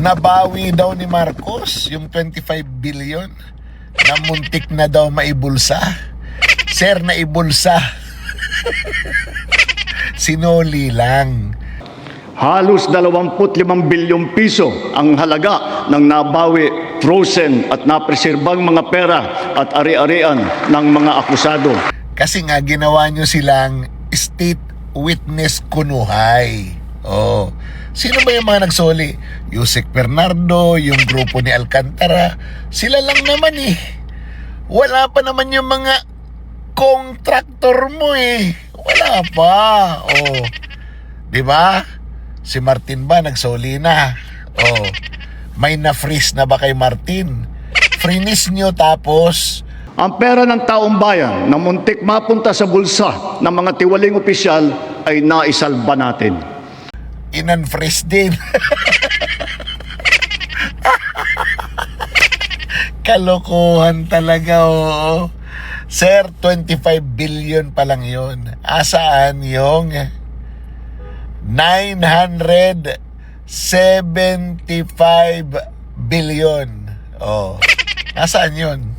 nabawi daw ni Marcos yung 25 billion na muntik na daw maibulsa. Sir, naibulsa. Sinuli lang. Halos 25 bilyong piso ang halaga ng nabawi, frozen at napreserbang mga pera at ari-arian ng mga akusado. Kasi nga ginawa nyo silang state witness kunuhay. Oh. Sino ba yung mga nagsoli? Yusek Bernardo, yung grupo ni Alcantara. Sila lang naman eh. Wala pa naman yung mga contractor mo eh. Wala pa. Oh. 'Di ba? Si Martin ba nagsoli na? Oh. May na-freeze na ba kay Martin? Freeze nyo tapos Ang pera ng taong bayan na muntik mapunta sa bulsa ng mga tiwaling opisyal ay naisalba natin. in-unfreeze din. Kalokohan talaga, oo. Sir, 25 billion pa lang yun. Asaan yung 975 billion? Oh. Asaan yun?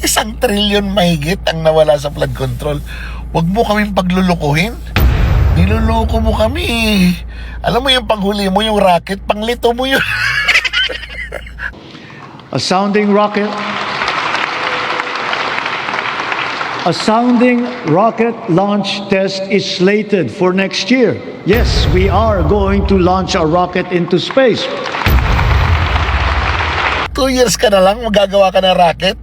1 trillion mahigit ang nawala sa flood control. Huwag mo kaming paglulukuhin. Niloloko mo kami. Alam mo yung panghuli mo, yung rocket, panglito mo yun. A sounding rocket launch test is slated for next year. Yes, we are going to launch a rocket into space. 2 years ka na lang, magagawa ka ng rocket.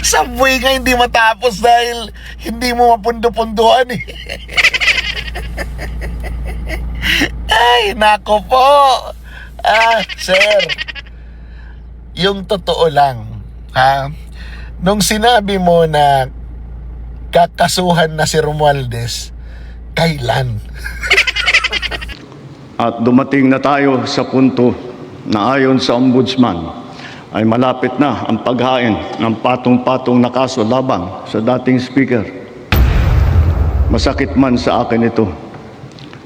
Subway nga hindi matapos dahil hindi mo mapundo-punduan eh. Ay, nako po. Sir, yung totoo lang, nung sinabi mo na kakasuhan na si Romualdez, kailan? At dumating na tayo sa punto na ayon sa ombudsman ay malapit na ang paghain ng patong-patong na kaso laban sa dating speaker. Masakit man sa akin ito,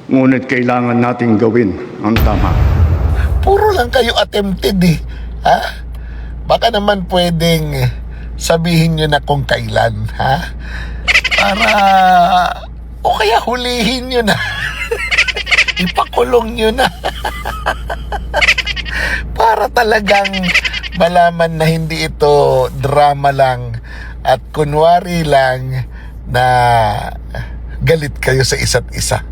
ngunit kailangan nating gawin ang tama. Puro lang kayo attempted eh. Ha? Baka naman pwedeng sabihin nyo na kung kailan, ha? Para, o kaya hulihin nyo na. Ipakulong nyo na. Para talagang malaman na hindi ito drama lang at kunwari lang na galit kayo sa isa't isa.